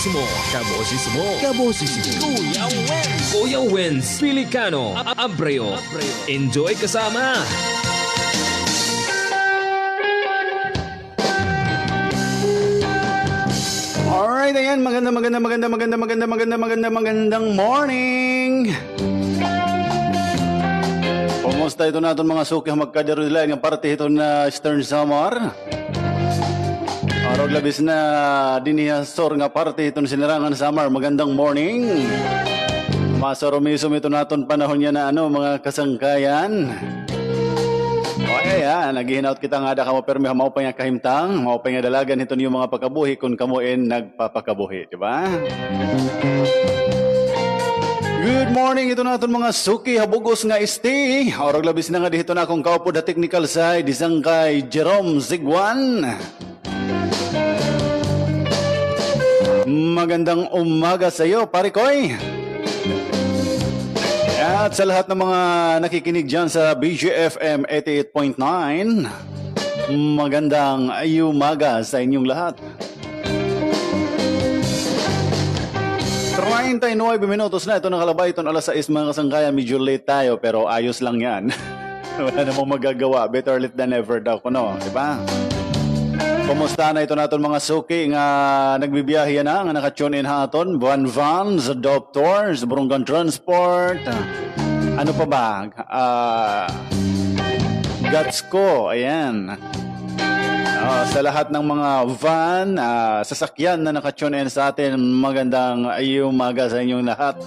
Kabosismo, kabosismo, kabosismo. Kuya Wins, Pilicano, Abreu. Enjoy kasama. Alright, ayan. Magandang morning. Kumusta ito natin mga suki magkadirulan ng parte ito na Eastern Samar? Arog labis na dinihasor nga parte itong sinirangan Samar. Magandang morning. Masarumisum ito natin panahon niya na mga kasangkayan. Okay, naghihinaut kita nga da kamo permi hamaw pa nga kahimtang, hamaw pa nga dalagan ito niyo mga pagkabuhi kung kamuin nagpapakabuhi, di ba? Good morning, ito natin mga suki, habugos nga isti. Orag labis na nga dito na akong kaupo da technical side, isang kay Jerome Ziguan. Magandang umaga sa iyo, pare Koy. At sa lahat ng mga nakikinig dyan sa BGFM 88.9, magandang umaga sa inyong lahat. 39 minutos na ito nakalabay itong alas 6 mga kasangkaya. Medyo late tayo pero ayos lang yan. Wala namang magagawa. Better late than never daw kuno, di ba? Kumusta na ito natin mga suki nga nagbibiyahe na nga naka-tune in haton Vans, Doctors, Burungan Transport, ano pa ba? Gatsko, ayan. Sa lahat ng mga van, sasakyan na naka-tune in sa atin, magandang umaga sa inyong lahat.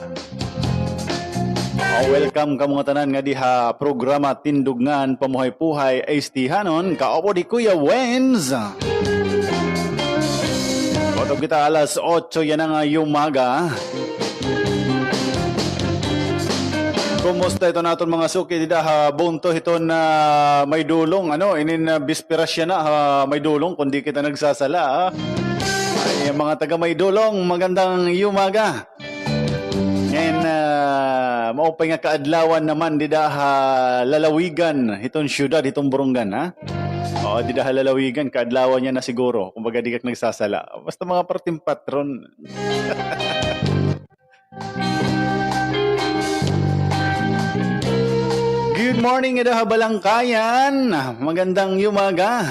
Welcome ka mga tanan nga diha programa Tindugnan Pamuhay-Puhay Aistihanon kaopo di Kuya Wens. Kotog kita alas 8 yan nga umaga. Kumusta ito naton mga suki diha bunto ito na may dulong inin bispera siya na may dulong kundi kita nagsasala. Ay mga taga may dulong magandang umaga. And maupay nga kaadlawan naman dida lalawigan itong syudad itong Burungan Oo, dida lalawigan kaadlawan niya na siguro kumbaga di ka nagsasala. Basta mga parting patron. Good morning ida Balangkayan. Magandang umaga.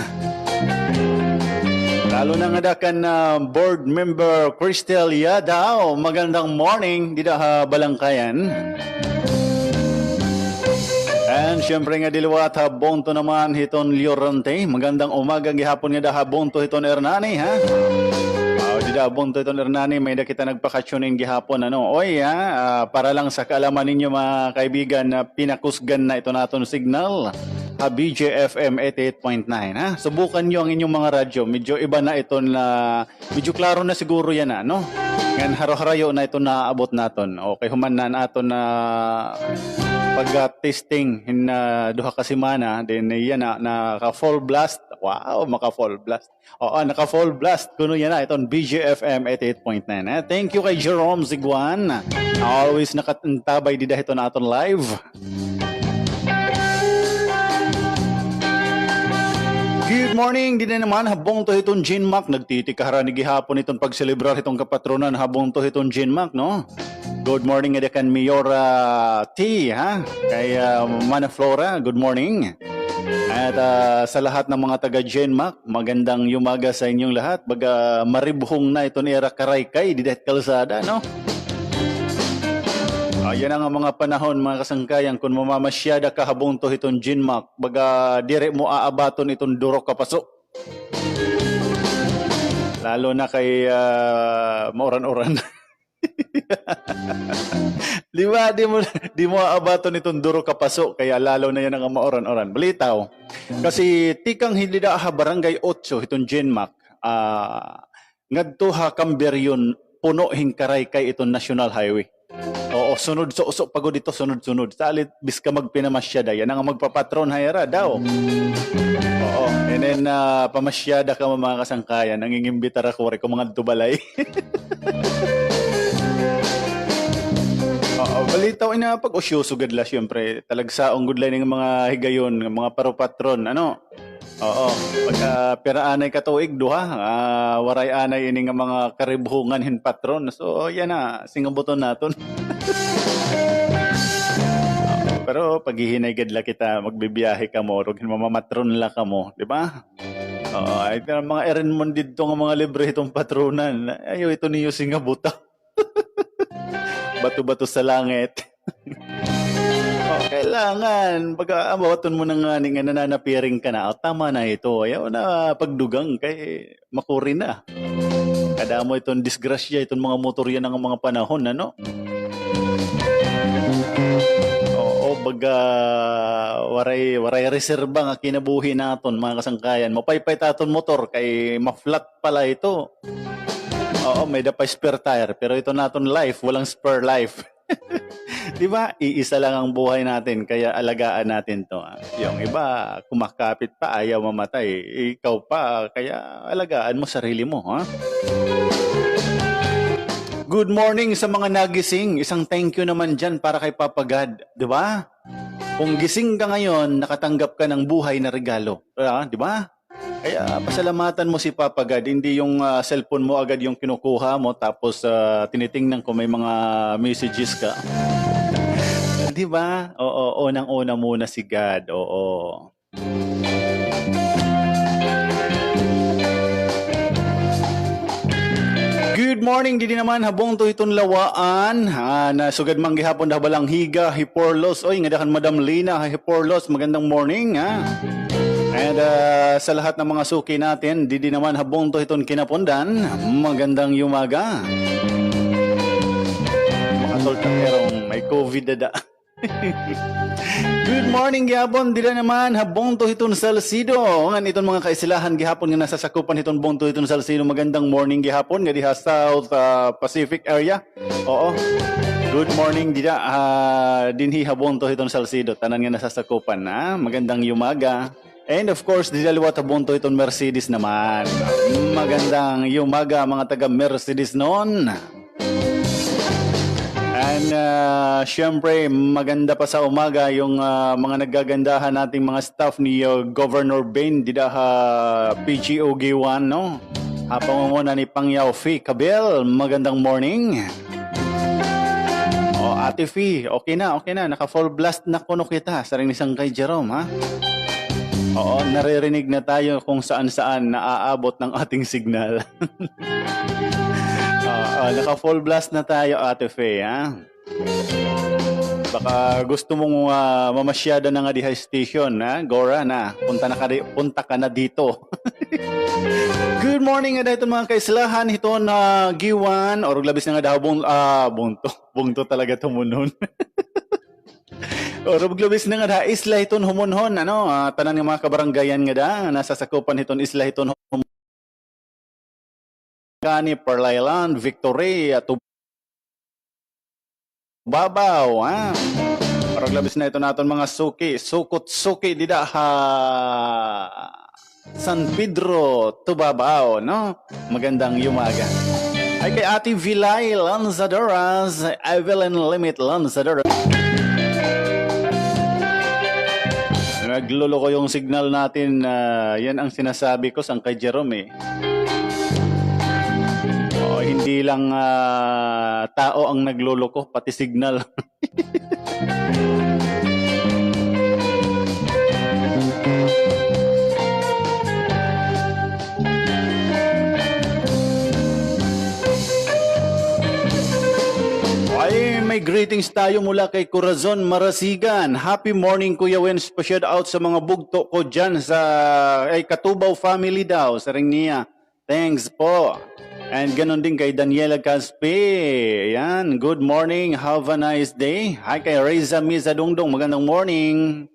Lalo na nga kan board member Cristel Yadaw. Magandang morning dito Balangkayan. And syempre nga diliwat bonto naman hiton Llorente. Magandang umaga gihapon nga bonto hiton Hernani dito bonto hiton Hernani may da kita nagpakasyoning gihapon Oy para lang sa kaalaman ninyo mga kaibigan na pinakusgan na ito naton signal. BJFM 88.9 Subukan nyo ang inyong mga radyo. Medyo iba na ito na medyo klaro na siguro yan Ngayon haro-harayo na ito na abot naton. Okay, human na naton na pag-testing na duha ka semana then yan naka full blast. Wow, maka full blast. Naka full blast kuno yan itong BJFM 88.9 Thank you kay Jerome Ziguan. Always nakatabay dida ito na aton live. Good morning, din na naman habong to itong Ginmac. Nagtitikahara ni gihapon itong pagselebrar itong kapatronan habong to itong Ginmac, no? Good morning edekan Miora T, kay Mana Flora, good morning. At sa lahat ng mga taga Ginmac, magandang umaga sa inyong lahat. Baga maribuhong na itong era karaykay, didet kalsada, no? Yan ang mga panahon mga kasangkayan kung mamamasyada ka habong to itong Ginmac baga dire mo aabaton itong duro kapaso lalo na kay mauran-uran. di mo aabaton itong duro kapaso kaya lalo na yan ang mauran-uran. Balitaw kasi tikang hindi da barangay 8 itong Ginmac ngadto Camberyon puno hingkaray kay itong National Highway. Oo, sunod sa usok pagod dito, sunod-sunod. Salit, bis ka magpinamasyada. Yan ang magpapatron hayara daw. Oo, and then pamasyada ka mga kasangkayan. Nangingimbitar ako rin kung mga tubalay. Oo, balitaw ina pag-usyoso gadla, syempre. Talagsaong gudlay ng mga higayon, mga paropatron. Oo, pagka piraanay katuig duha, waray anay ini nga mga karibhungan hin patron. So yan na, singabuton naton. Pero pag hihinay la kita, magbibiyahe ka mo, rog mamamatron la ka mo, di ba? Oo, ay mga erin mo dito nga mga libre itong patronan. Ayaw ito niyo singabuta. Bato-bato sa langit. Kailangan, pag abawaton mo nga nga nananapiring ka na, tama na ito. Ayaw na pagdugang kay makuri na. Kada mo itong disgrasya, itong mga motorya ng mga panahon, ano? Oo, baga waray reserba nga kinabuhi naton mga kasangkayan. Mapaypay taton motor kay ma-flat pala ito. Oo, may dapay spare tire. Pero ito naton life, walang spare life. Di ba? Iisa lang ang buhay natin, kaya alagaan natin to. Yung iba, kumakapit pa, ayaw mamatay. Ikaw pa, kaya alagaan mo sarili mo. Ha? Good morning sa mga nagising. Isang thank you naman dyan para kay Papa God. Di ba? Kung gising ka ngayon, nakatanggap ka ng buhay na regalo. Di ba? Kaya pasalamatan mo si Papa God, hindi yung cellphone mo agad yung kinukuha mo tapos tinitingnan ko may mga messages ka. Di ba? Oo, unang-una muna si God. Oo. Good morning, didi naman habong to itong lawaan. Na sugad man gihapon da balang higa, Hiporlos. Oy, ngadakan Madam Lina, Hiporlos, magandang morning, ha. And sa lahat ng mga suki natin, didi naman habong to itong kinapundan, magandang yumaga. Makatultakerong may COVID dada. Good morning gihapon, dida naman habong to itong Salcido. Ngan itong mga kaisilahan gihapon nga nasasakupan itong bong to itong Salcido. Magandang morning gihapon nga diha South Pacific area. Oo. Good morning dida dinhi habong to itong Salcido. Tanan nga nasasakupan na. Magandang yumaga. And of course, didaliwat habong to itong Mercedes naman. Magandang yumaga mga taga Mercedes noon. And syempre, maganda pa sa umaga yung mga nagagandahan nating mga staff ni Governor Bain, dida PGO G1, no? Pangunguna ni Pangyaw Fi Kabel, magandang morning. O, Ate Fi, okay na. Naka full blast na kuno kita. Saring isang kay Jerome, ha? Oo, naririnig na tayo kung saan-saan naaabot ng ating signal. Naka full blast na tayo, Ate Faye, ha? Baka gusto mong mamasyada na nga di high station, ha? Gora na, punta ka na dito. Good morning nga dahil mga kaislahan, ito na Giwan, or labis na nga dahil bungto talaga tumunon. Or globis na nga da, isla iton humonhon, ano, tanan nga mga kabaranggayan nga da, nasasakupan iton isla iton humonhon. Kani, Perlayland, Victory, at Babaw, ha? Or globis na ito naton mga sukot-suki, dida ha, San Pedro, Tubabaw, no? Magandang yumaga. Ay kay Ate Vilay Lanzadoras, Evelyn Limit Lanzadoras. Nagluloko yung signal natin, yan ang sinasabi ko sa kay Jerome. Hindi lang tao ang nagluloko, pati signal. May greetings tayo mula kay Corazon Marasigan. Happy morning Kuya Wens. Pa-shout out sa mga bugto ko dyan sa Katubaw family daw. Sa ring niya. Thanks po. And ganon din kay Daniela Caspe. Ayan. Good morning. Have a nice day. Hi kay Reza Miza Dungdong. Magandang morning.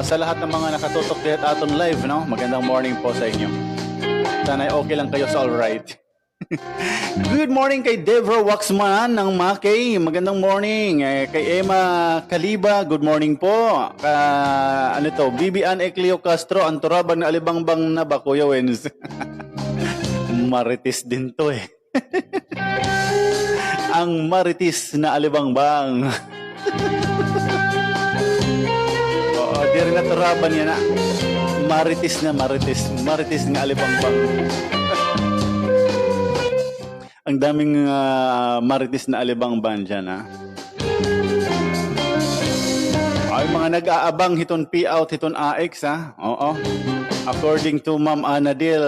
Sa lahat ng mga nakatutok dito aton live, no? Magandang morning po sa inyo. Sana okay lang kayo sa alright. Good morning kay Devra Waxman ng Makay. Magandang morning. Kay Emma Kaliba, good morning po. Bibian Eclio Castro, Anturaban na Alibangbang na ba, Kuya Wens? Maritis din to eh. Ang maritis na Alibangbang. Di rin naturaban yan na. maritis nga alibangbang. Ang daming maritis na alibangbang dyan, ha? Ay, mga nag-aabang hiton payout, hiton AX, ha? Oo. According to Ma'am Anadil,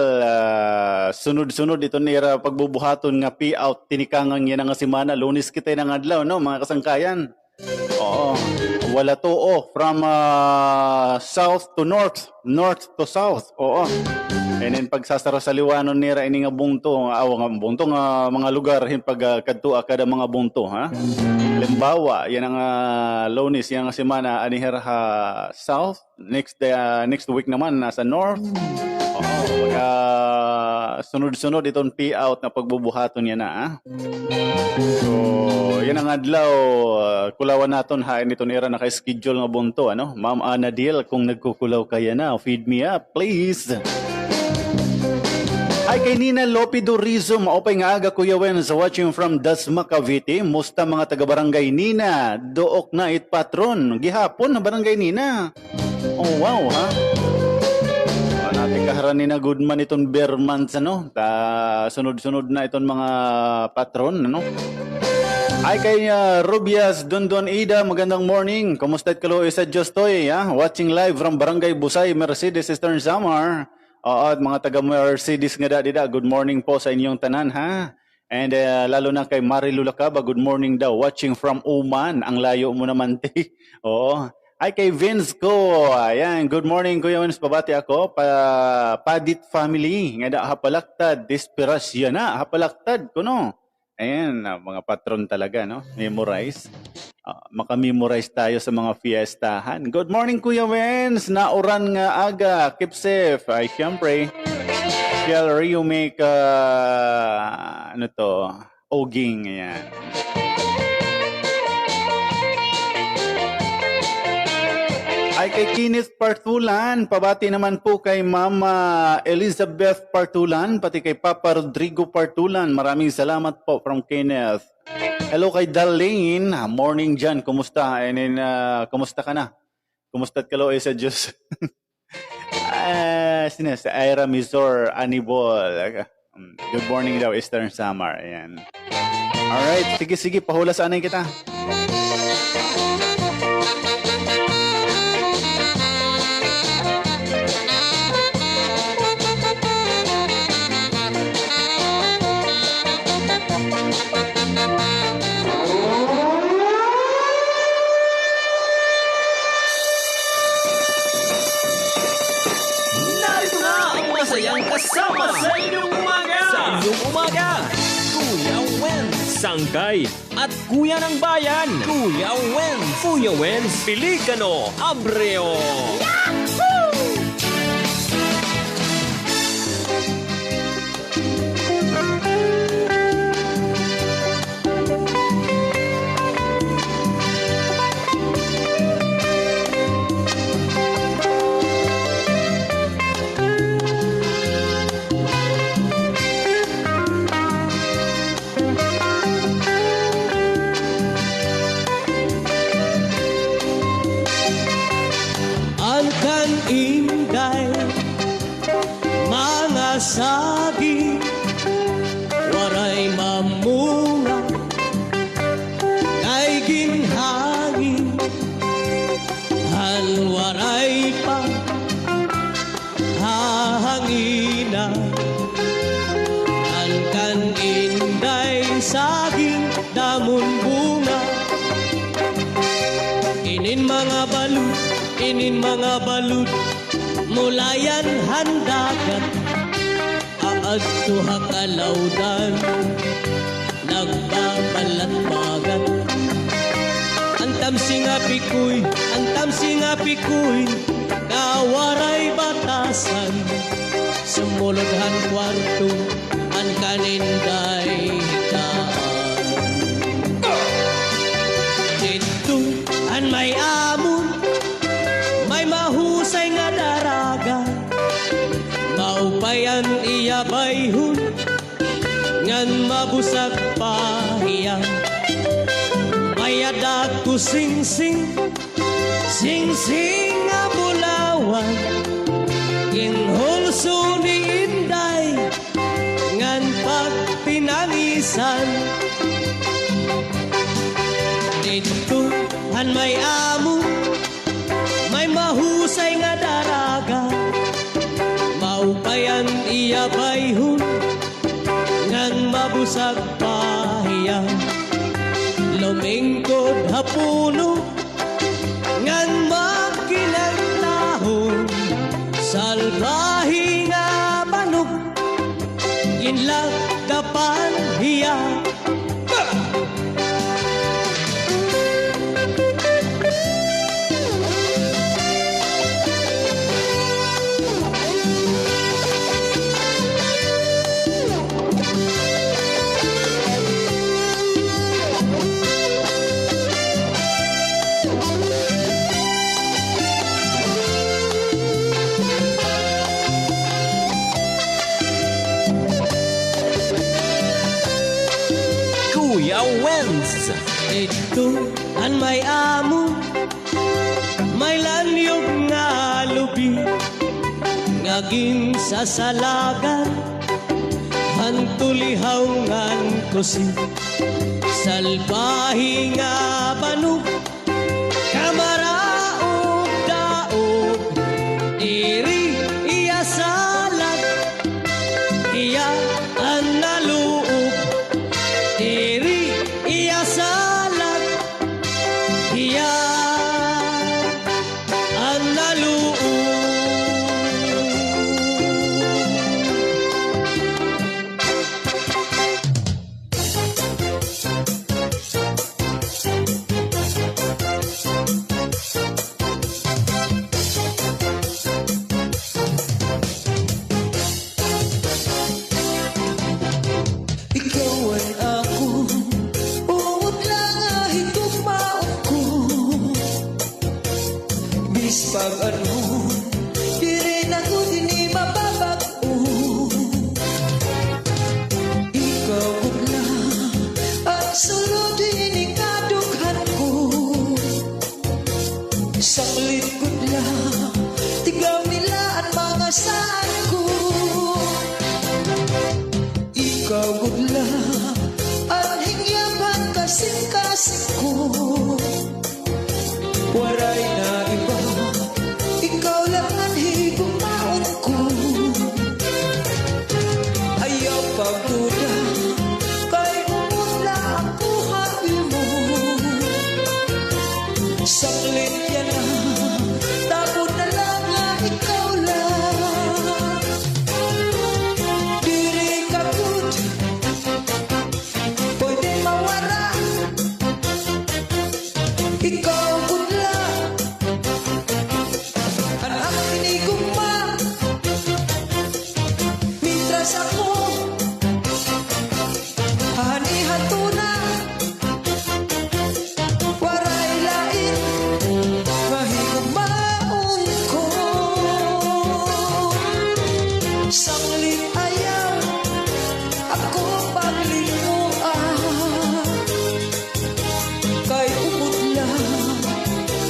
sunod-sunod ito nira pagbubuhaton nga payout, tinikangan yan nga simana, Lunes kita ng adlaw, no, mga kasangkayan. Oo. Wala to, from south to north, north to south. Oo. And then pagsasara sa liwanon nira ini nga bunto, nga mga lugar hin pag kadtua kada mga bunto, ha. Halimbawa, yan ang Lunes, yan ang semana anihira south, next week naman nasa north. Oo, sunod-sunod itong payout na pagbubuhaton yan na, ha. So, yan ang adlaw, kulawan naton hain ito nira naka-schedule nga bunto, ano? Ma'am Anadil, kung nagkukulaw kaya na, feed me up, please. Ay kay Nina Lopido Rizzo, maopay nga aga Kuya Wens, watching from Dasma, Cavite. Musta mga taga-barangay Nina? Dook na it patron. Gihapon na barangay Nina. Oh wow, ha? Natin kaharan ni na good man itong bear months, ano? Sunod-sunod na itong mga patron, ano? Ay kay Rubias Dondon Ida, magandang morning. Kumusta kalo isa Jostoy, ha? Watching live from Barangay Busay, Mercedes, Eastern Samar. Oo, at mga taga Mercedes nga dida, good morning po sa inyong tanan, ha? And lalo na kay Marilu Lacaba, good morning daw, watching from Oman. Ang layo mo naman, te. Oo. Ay kay Vince ko, ayan, good morning Kuya Wens, pabati ako, Padit family, nga da hapalaktad, desperasya na, hapalaktad ko, no? Ayan, mga patron talaga, no? Memorize. Makamemorize tayo sa mga fiestahan. Good morning, Kuya Wens. Nauran nga aga. Keep safe. Ay, siyempre. Shall you make, oging. Ayan. Ay kay Kenneth Partulan, pabati naman po kay Mama Elizabeth Partulan, pati kay Papa Rodrigo Partulan. Maraming salamat po from Kenneth. Hello kay Darlene, morning dyan, kumusta? And then, kumusta ka na? Kumusta't kalo sa Diyos? Sino? Sa Ira Mizor Anibol. Good morning daw, Eastern Samar. Ayan. Alright, sige, pahula saan kita. Kasama sa inyong umaga. Kuya Wens, Sangkay at Kuya ng Bayan. Kuya Wens, Pelicano, Abreu. Yahoo! Sagi waray mamunga kay ginhangin hal waray pa hahangina an kan inday saging damon bunga inin mga balut mulayan handagat adto hakalawdan nagbabalat-bagat ang tamsing apikoy kawaray batasan sumulodhan kwarto ang kaninday daan dito ang may amon may mahusay nga daraga maupayan iya bayhun ngan mabusag pahiya mayadag ko sing-sing nga bulawan Ginhulso ni Inday ngan pagpinangisan. Dito han may amo, may mahusay nga daraga. Maupayan iya bayhon ngan mabusag pahiya. Lumingkod hapuno ngan magkinagtahon. Salbahi nga manok ginlagdapan hiya. Kuya Wens. Ito ang may amo, may lanyog nga lubi, ngaging sasalagan, hantulihaw ngan kusi. Salbahi nga banog, kamaraog daog, iri iya salag, iya ang naluog. Iri iya salag, iya ang naluog. Ikaw ay ako, uod lang ahit kumaon ko. Bispag ano, di rin ako dini mababago. Ikaw bugla, at sulod dini kadughan ko. Saklit bugla, tigaw nila at mga saan ko. Ikaw gudla, ang hingyaban kasing-kasing ko. Waray na iba, ikaw lang ang higumaon ko. Ayaw pagduda, kay umula ang buhay mo. Saklit yan na, tapon na lang nga ikaw lang. Diri ka good, pwede mawara. Ikaw gudla, anak tiniguma. Mintras ako, hanihan tuna. Waray lain, mahigumaon ko. Sanglit ayaw, ako paglimuan. Kay umod lang,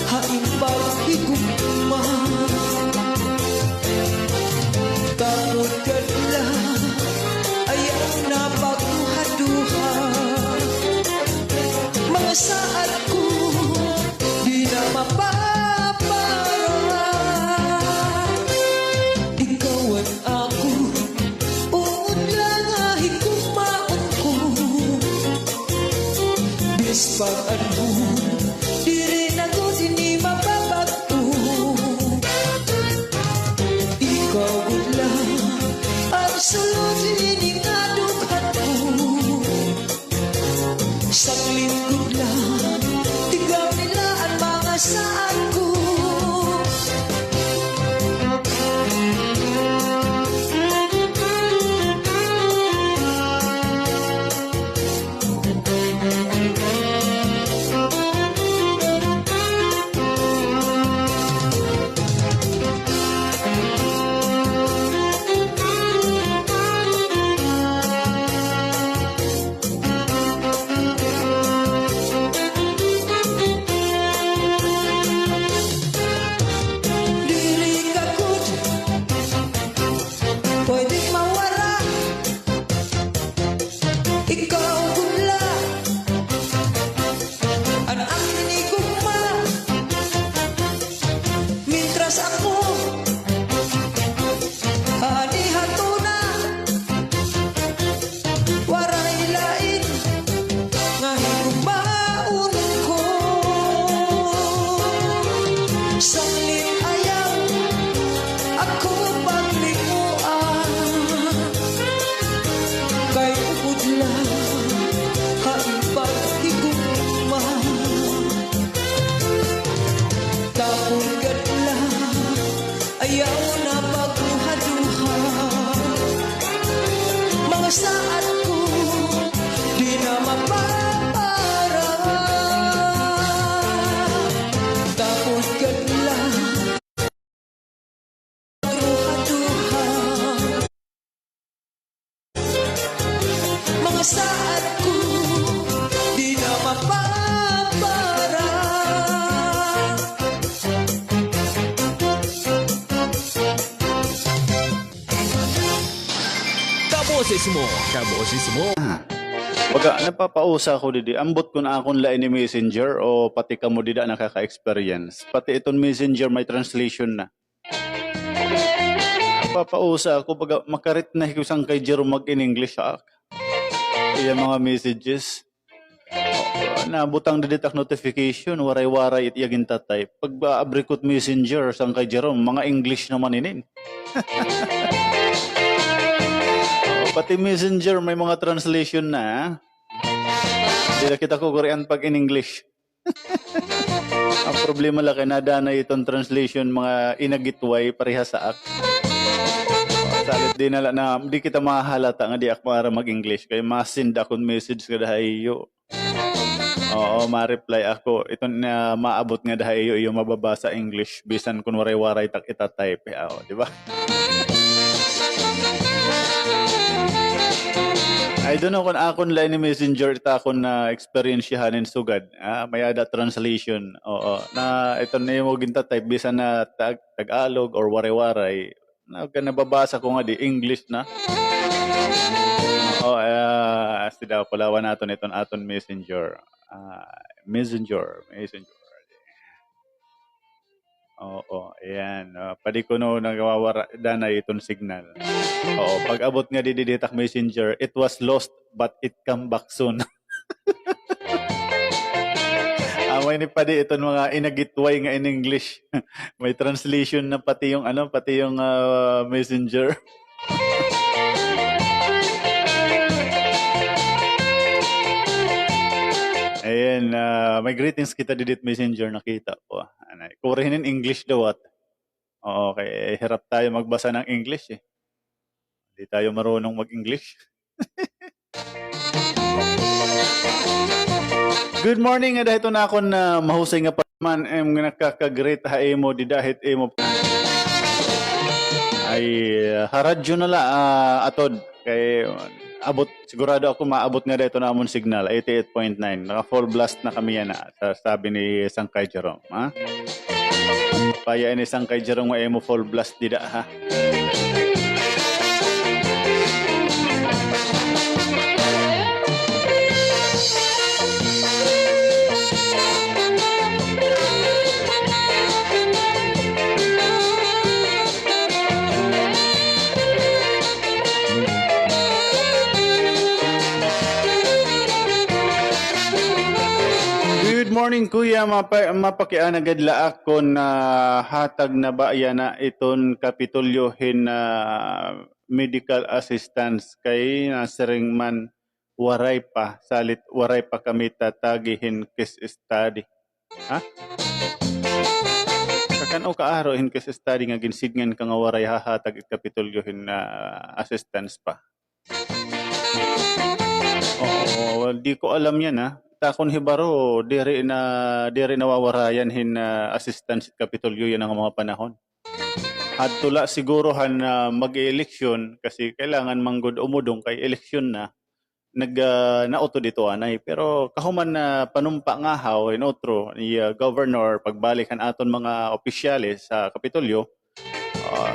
haing paghigugma. Tangod ka lang, ayaw na pagduha-duha. Mga saat ko, di na mapapara. Ikaw at ako, uod lang ahit kumaon ko. Bispag ano, di rin ako dini mababago. Ikaw gudla, ang sulod dini kadughan ko. Saklit gudla, tigaw nila ang mga saan ko. ayaw na pagduha-duha. Mga saat ko di na mapapara. Tapos kadla pagduha-duha. Mga saat ko di na mapapara. Kaboses mo. Baga, napapausa ko didi. Ambot ko na akong lain ni Messenger o pati ka mo dida nakaka-experience. Pati itong Messenger may translation na. Napapausa ako baga makarit na hikusang kay Jerome mag-in-English ha. Iya mga messages. Nabutang diditak notification, waray-waray it yagin tatay. Pag abrikot Messenger sang kay Jerome, mga English naman inin. Pati Messenger may mga translation na. Hindi na kita ko Korean pag in English. Ang problema lang kay nada na itong translation mga inagitway pareha sa ak. Salit din na na di kita mahalata nga di ak para mag-English kay masind akong message ka dahayo. Oo, ma-reply ako. Ito na maabot nga dahayo yung mababasa English bisan kun waray-waray tak ita-type. Di ba? I don't know kung akon line ni Messenger ita akon na experience hanin sugad. May ada translation. Oo. Na ito na yung ginta type bisan na Tagalog or waray-waray. Nababasa ko nga di English na. Oo. Sida palawan naton iton aton Messenger. Messenger. Oo, ayan. Pwede ko no nagawawara na itong signal. Oo, pag abot nga di ditak Messenger, it was lost but it come back soon. May ni pwede itong mga inagitway nga in English. May translation na pati yung Messenger. Ayan, may greetings kita didit Messenger nakita ko. Kurehin in English daw at. Oo, kaya hirap tayo magbasa ng English eh. Hindi tayo marunong mag-English. Good morning, dahil ito na ako na mahusay nga pa man nakaka-great hae mo di dahit mo ay haradyo na la atod kay abot sigurado ako maabot nga dito na amon signal 88.9 naka full blast na kami yan sabi ni Sangkay Jerome ha paya ni Sangkay Jerome nga mo full blast dida ha. Good morning kuya, mapakianagad la ako na hatag na ba yan na iton kapitulyohin na medical assistance kay nasering man waray pa, salit waray pa kami tatagihin case study. Ha? Kakan o kaarohin case study nga ginsidngan ka nga waray hahatag it kapitulyohin na assistance pa. Oo, di ko alam yan ha. Takon hibaro diri nawawarayan hin assistance kapitulyo yan ang mga panahon. Hadtula sigurohan na mag-eleksyon kasi kailangan manggod umudong kay eleksyon na nauto dito anay pero kahuman na panumpa nga haw inotro ni governor pagbalikan aton mga opisyales sa kapitulyo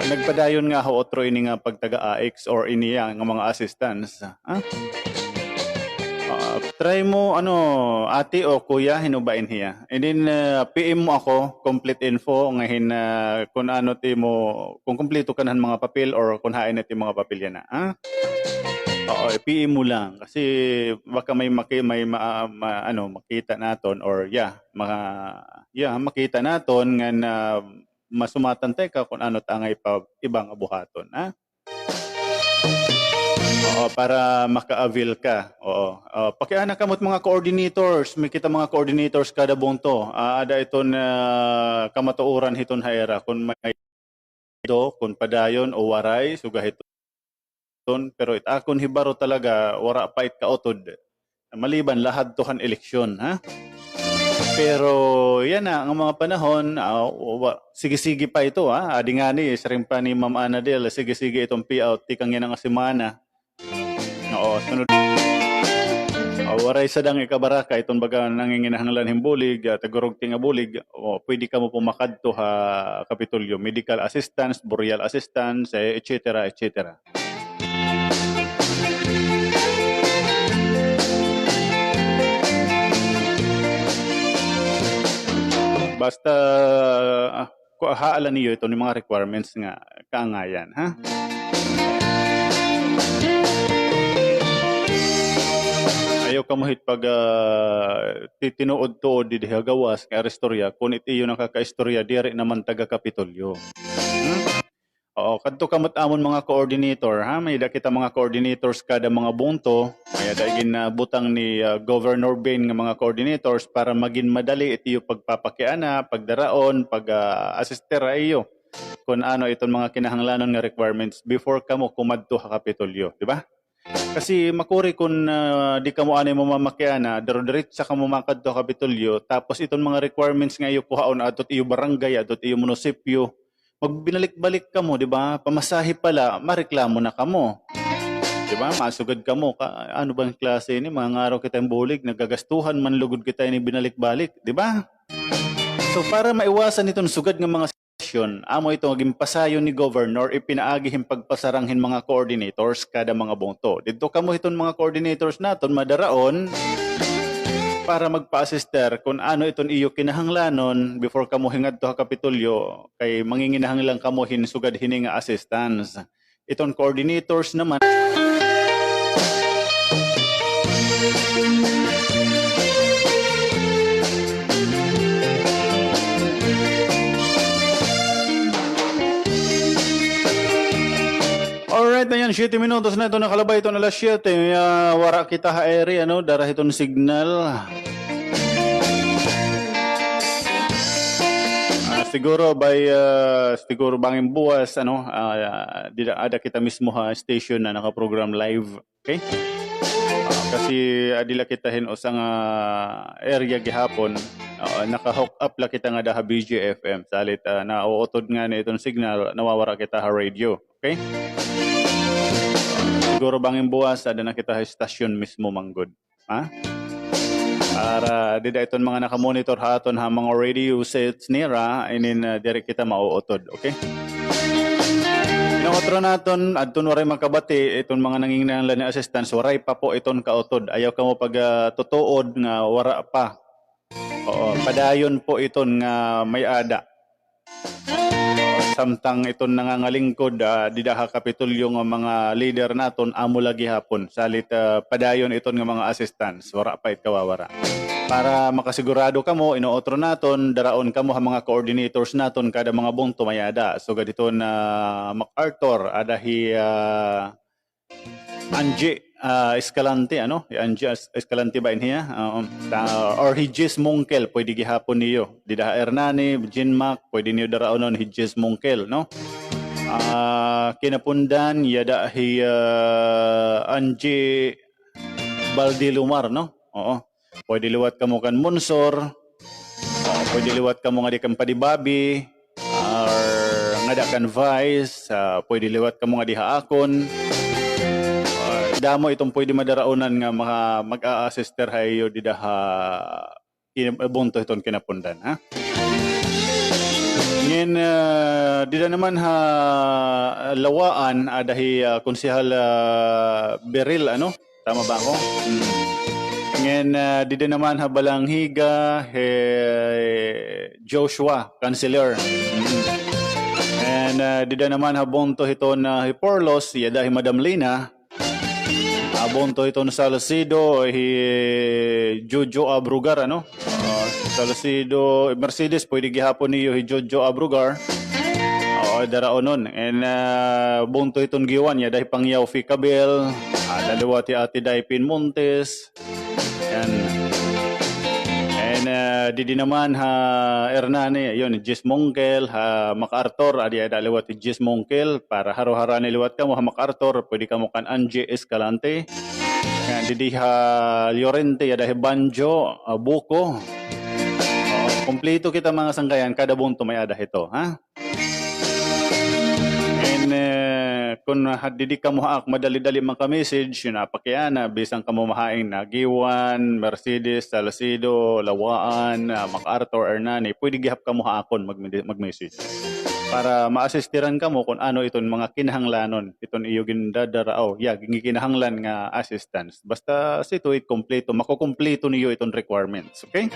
nagpadayon nga haw otro ini nga pagtaga-AX or iniya nga mga assistance. Try mo ate o kuya hinubain hiya. And then PM mo ako complete info ngahin kung ano ti mo kung kumpleto kanan mga papel or kung hain ti mga papel yan na. Oo, PM mo lang kasi baka may makita naton or makita naton nga masumatan ka kung ano tangay pa ibang abuhaton Oo, para maka-avail ka. Oo. Pakiana kamot mga coordinators. May kita mga coordinators kada bunto. Ada iton kamatuuran hiton haera kung may ito kung padayon o waray sugahiton pero itakon hibaro talaga wara pa it kautod maliban lahad tuhan eleksyon ha. Pero yan na ang mga panahon sige-sige pa ito ha. Adi nga ni saring pa ni Ma'am Anadel sige-sige itong payout tikang yan ang asimana. Oo, sunod waray sadang ikabaraka itong baga nanginginahanglan himbulig tagurog tinga bulig pwede ka mo pumakadto ha Kapitolyo medical assistance, burial assistance etc. etc. Basta haalan niyo ito ng mga requirements nga kaangayan ha. Ayaw ka mohit pag tinuod-tuod di gawas nga istorya kung itiyo nakakaistorya diri naman taga Kapitolyo. Oo, kadto kamot amon mga coordinator ha, may kita mga coordinators kada mga bunto, may daigin na butang ni Governor Bain nga mga coordinators para maging madali itiyo pagpapakiana, pagdaraon, pag-assister iyo kung ano itong mga kinahanglanon nga requirements before kamo kumadto sa Kapitolyo, di ba? Kasi makuri kung di ka mo anay mamamakiana, daro-dirit sa kamumakad to Kapitolyo, tapos itong mga requirements nga iyo kuhaon atot iyo barangay, atot iyo munisipyo, magbinalik-balik ka mo, di ba? Pamasahe pala, mareklamo na ka mo. Di ba? Masugad ka mo. Ano bang klase ini? Mga araw kitang bulig, nagagastuhan, manlugod kita ini binalik-balik. Di ba? So para maiwasan itong sugad ng mga sesyon, amo ito maging pasayon ni Governor, ipinaagihim pagpasaranghin mga coordinators kada mga bungto. Dito ka mo itong mga coordinators naton madaraon, para magpa-assister kung ano iton iyo kinahanglanon before kamo hingad to Kapitolyo kay manginginahanglan kamo hinsugad hininga assistance. Iton coordinators naman Alright na yan, 7 minutos na ito nakalabay ito na alas 7. Wara kita ha eri, dara itong signal. Siguro siguro banging buwas, ada kita mismo ha station na nakaprogram live. Okay? Kasi adila kita hinusang area gihapon. Naka-hook up la kita nga daha BGFM. Salit nauutod nga na itong signal, nawawara kita ha radio. Okay? Siguro banging buwas, ada na kita stasyon mismo manggod. Ha? Para dida iton mga nakamonitor haton ha mga radio sets nira, inin direct kita mauutod. Okay? Yung otro naton, adton waray makabati, iton mga nanginginahanglan ni assistance, waray pa po iton kautod. Ayaw ka mo pag tutuod nga wara pa. Oo, padayon po iton nga may ada. Samtang iton nangangalingkod di daha Kapitolyo nga mga leader naton amo lagi hapon salit padayon iton nga mga assistants wara pa it kawawara para makasigurado kamo inootro naton daraon kamo ha mga coordinators naton kada mga bungto mayada so gadito na MacArthur adahi Angie Escalante Angie Escalante ba niya or Hijis Mungkel pwede gihapon niyo Dida Hernani Jean Mac pwede niyo daraonon Hijis Mungkel no kinapundan yada hi Angie Baldilumar no oo pwede liwat kamo kan Monsor pwede liwat kamo nga di kan Padibabi or nga da kan Vice pwede liwat kamo nga di haakon damo itong pwede madaraunan nga mag-a-assister hayo di daha bunto itong kinapundan ha. Ngayon dida naman ha lawaan adahi konsehal Beril tama ba ako? Ngayon dida naman ha Balanghiga Joshua Councilor. And dida naman ha bunto iton Hiporlos yadahi Madam Lina. Abonto ito na Salcido, Jojo Abrugar, Salcido, Mercedes, pwede gihapon niyo Jojo Abrugar. Daraonon. And bonto itong giwan, ya dahil pangyaw Ficabel, dalawa ti Ate Daipin Montes. And Didi naman ha Ernani, yun, Jis Mongkel, ha MacArthur, adi ada lewat Jis Mongkel, para haro-hara ni lewat ka mo ha MacArthur, pwede ka mo kan Angie Escalante. Yan, didi ha Llorente, ada he Banjo, Buko. Kompleto kita mga sangkayan, kada bunto may ada ito, ha? And kung didi ka mo haak, madali-dali mga message yun napakiana, bisang ka mo mahaing Nagiwan, Mercedes, Salcido, Lawaan, MacArthur, Hernani, pwede gihap ka mo haakon mag-message. Para ma-assistiran ka mo kung ano iton mga kinahanglanon, iton iyo gindadarao, kinahanglan nga assistance. Basta sito it kompleto, makukompleto niyo iton requirements, okay?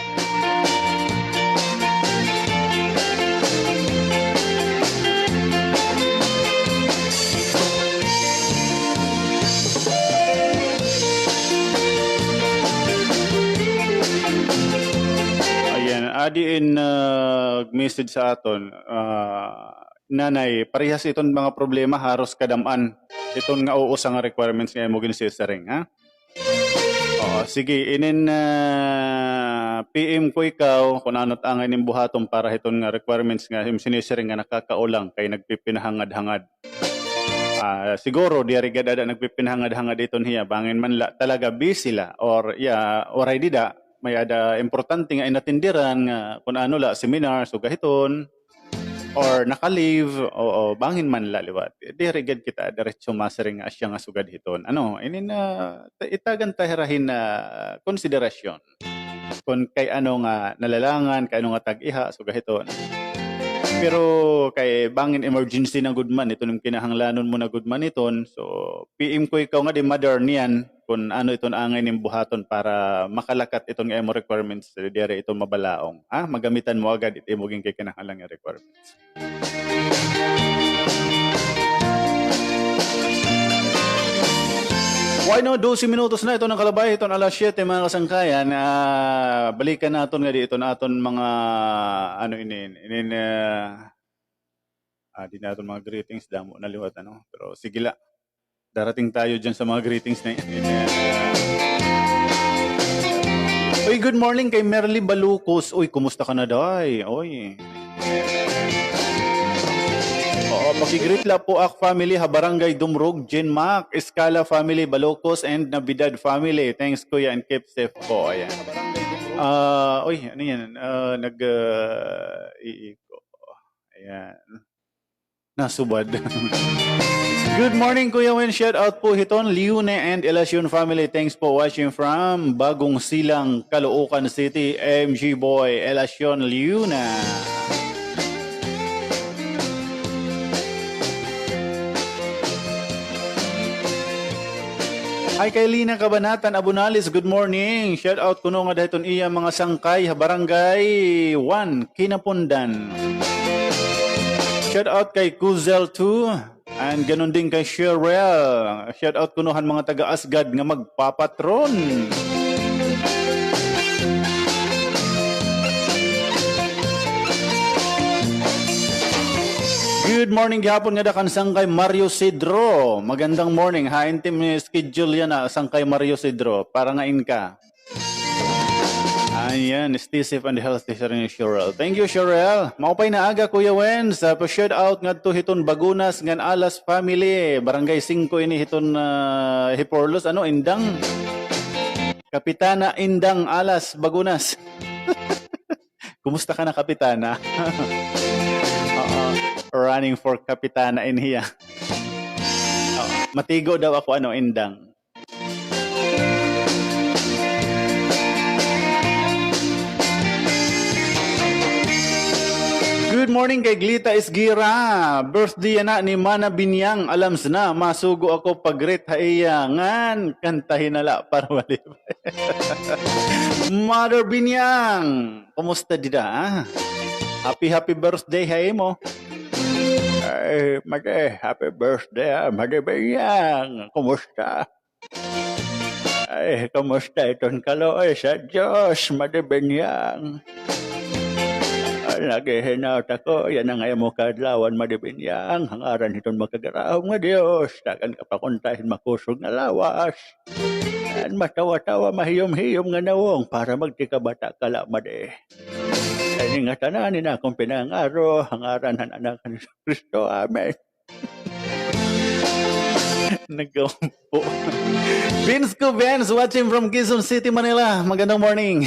Adi in message sa aton, nanay, parehas iton mga problema haros kadaman. Iton nga uus nga requirements nga mo ginsisaring, ha? Sige, inin PM ko ikaw kung ano't angay ning buhaton para iton nga requirements nga sinisiring nga nakakaulang kay nagpipinahangad-hangad. Siguro di arigad ada nagpipinahangad-hangad iton hiya, bangin man talaga busy la or oray dida. May ada importante nga inatindiran nga kung ano la seminar so gahiton or naka-leave o bangin man la liwat dirigad kita diretso masaring nga asya nga sugad hiton inin itagan tahirahin na konsiderasyon kung kay ano nga nalalangan kay ano nga tag-iha so gahiton pero kay bangin emergency na gudman ito nung kinahanglanon mo na gudman iton so PM ko ikaw nga di modern yan kung ano iton angay ning buhaton para makalakat itong emo requirements dire itong mabalaong magamitan mo agad iti mo ging kay kinahanglan nga requirements. Why no 12 minutos na ito ng kalabay iton alas 7 mga kasangkayan balikan naton nga di iton aton mga di naton mga greetings damo na liwat pero sige la darating tayo dyan sa mga greetings na yan. Uy, good morning kay Merly Balucos. Uy, kumusta ka na day? Uy. Pakigreet la po ak family ha Barangay Dumrog, Jen Mac, Escala family, Balucos and Nabidad family. Thanks kuya and keep safe po. Ayan. Uy, ano yan? Iiko. Ayan. Nasubad. Good morning, Kuya Wen. Shout out po hiton, Liune and Elacion family. Thanks for watching from Bagong Silang, Caloocan City. MG Boy, Elacion, Liuna. Hi kay Lina Cabanatan, Abunalis. Good morning. Shout out kuno nga dahiton iya mga sangkay, Barangay 1, Kinapundan. Shout out kay Kuzel 2. And ganun din kay Sherelle. Shout out kunuhan mga taga-Asgad nga magpapatron. Good morning gihapon nga dakan sangkay Mario Sidro. Magandang morning. Hain team ni schedule yan sangkay Mario Sidro para nga inka. Ayan, stay safe and healthy sa rin Sherelle. Thank you, Sherelle. Maupay na aga, Kuya Wen. Sa pa-shout out nga to hiton Bagunas ngan Alas family. Barangay 5 ini hiton Hiporlos. Indang? Kapitana Indang Alas, Bagunas. Kumusta ka na, Kapitana? Running for Kapitana in here. Matigo daw ako, Indang. Good morning kay Glita Isgira. Birthday na ni Mana Binyang. Alams na, masugo ako pag-greet haiyangan. Kantahin nala para walip. Mother Binyang. Kumusta dida? Happy birthday hay mo. Ay, happy birthday, Mother Binyang. Kumusta? Ay, kumusta itong kaloy sa Diyos, Mother Binyang. Nagihinaut ako, yan ang ayaw mo kadlawan, Madibinyang. Hangaran itong magkagaraw nga Diyos. Takan kapakuntahin makusog na lawas. Yan, matawa-tawa, mahiyom-hiyom nga nawong para magtikabata kalamad eh. Kaya nga tananin akong pinangaro, hangaran ng anak ni Kristo. Amen. Nagkampo. Vince Cubens, watching from Quezon City, Manila. Magandang morning.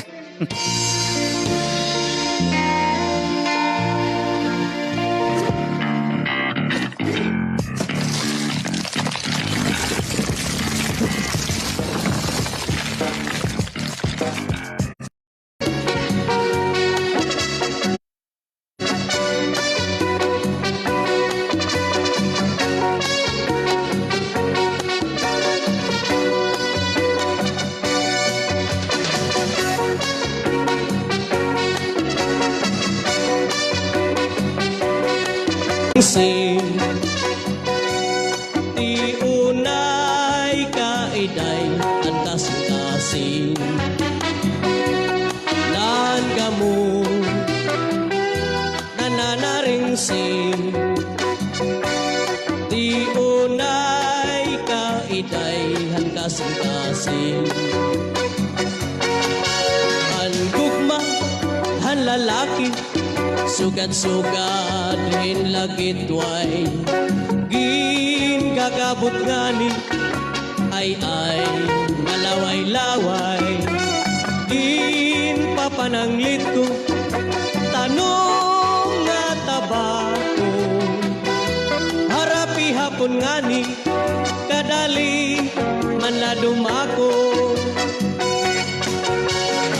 Sing ti unay kaiday ang kasing-kasing nan kamu nananaring sing ti unay kaiday ang kasing-kasing ang gugma ang lalaki sugad-sugad hin lagit way gin kakabot ngani ay malaway-laway gin papananglit ko tanong nga tabako harapi hapon ngani kadali man na dumako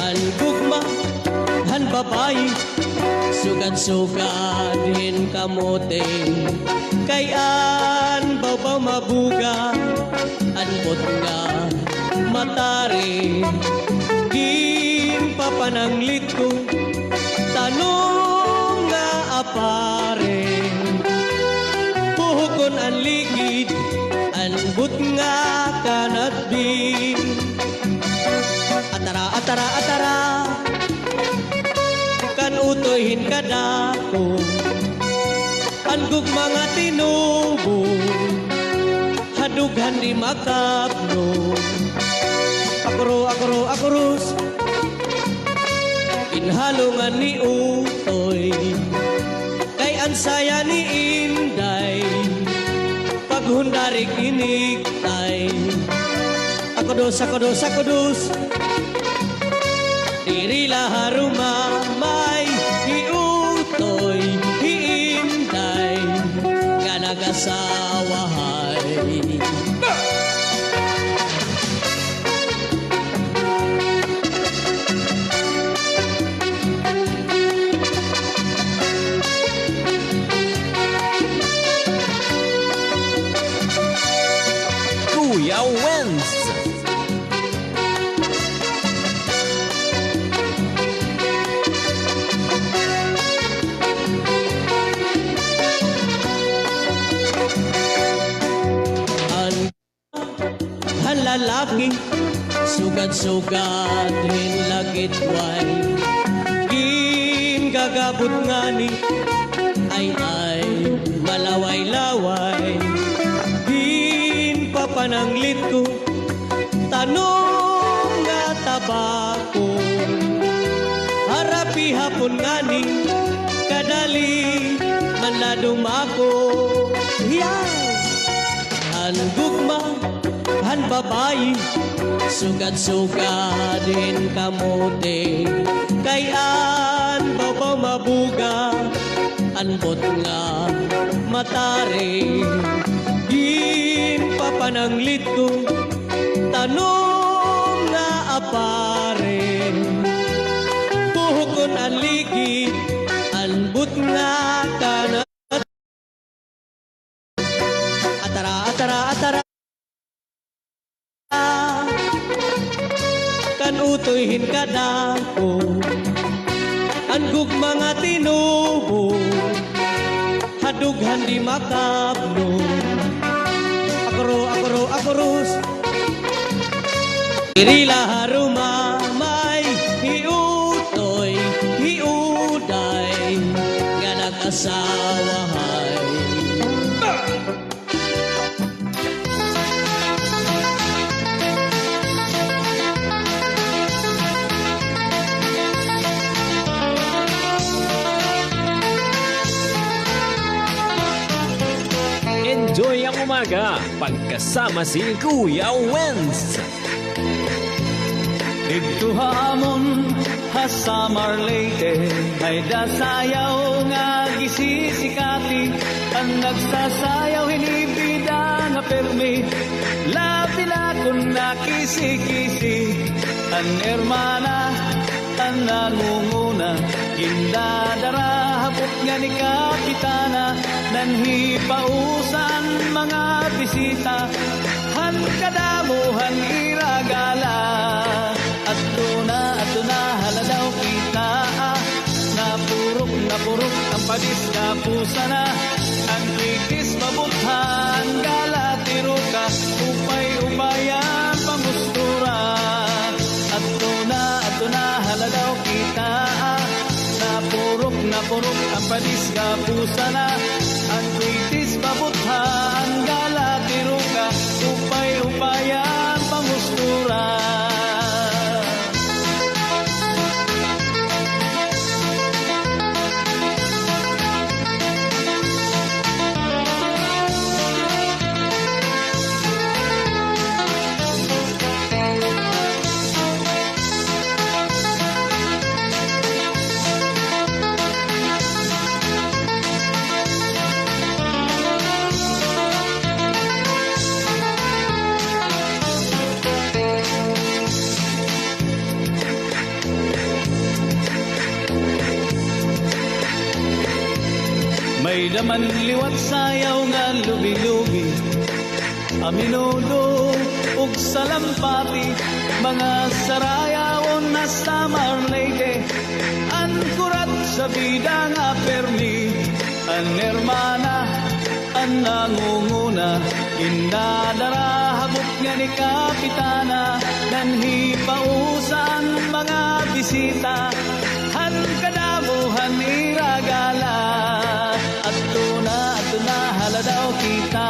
han gugma han babayi sugad-sugad hin kamote kayan baw mabuga anbot nga matari gin papananglit ko tanong nga apare buhukon ang ligid anbot nga kanadbin atara kan utoyhin kadako angkog mga tinubo hadughan di makapno akurus inhalungan ni utoy kay ansaya ni inday paghundarik inigtay akodos dirila harumamay hiutoy hiinday nga nagasawahay Kuya Wens. Lalaki sugad-sugad hin lagit way gin gagabot ngani ay malaway-laway gin papananglit ko tanong nga tabako harapi hapon ngani kadali man na dumako han gugma han babayi sugad-sugad din kamote kayan babaw mabuga anbot nga matari gin papananglit ko tanong nga apare buhukon ang ligid anbot nga kana atara kan utoyhin kadako angkog mga tinubo hadughan di makapno akurus irila harumamay hiutoy hiuday nga nag-asawahay umaga, pagkasama si Kuya Wenz. Dito hamon ha Samar Leyte ay dasayaw nga gisisikati ang nagsasayaw hinibida nga permi labi na kung nakisi-kisi ang hermana ang nangunguna indadara hapot nga ni kapitana nanhipausan mga bisita han kadamuhan iragala at na haladaw kita napurok ang padis kapusa na ang kritis mabuthan galatiro ka upay-upayan pamustura at na haladaw kita napurok ang padis kapusa na ang kritis mabuthan galatiro ka upay-upayan pamustura. May daman liwat sayaw nga lubi-lubi aminudo ug salampati mga sarayawon na Samar Leyte an kurat sa bida nga permi an hermana an nangunguna indadara habot nga ni kapitana nanhipausan mga bisita han kadamuhan iragala na haladaw kita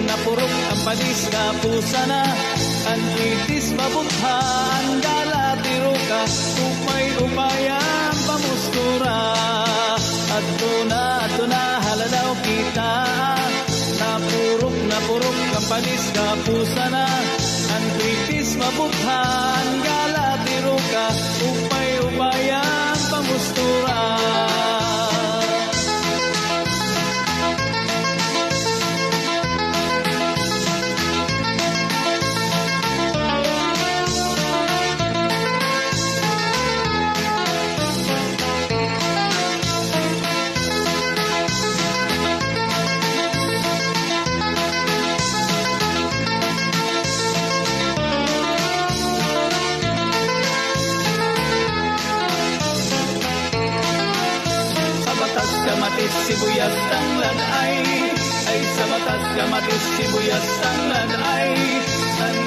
napurok ang padis kapusa na ang kritis mabuthan galatiro ka upay-upayan pamustura at na haladaw kita napurok ang padis kapusa na ang kritis mabuthan galatiro ka upay-upayan pamustura. Kamatis sibuyas ang lanay ay sa matas kamatis sibuyas ang lanay ang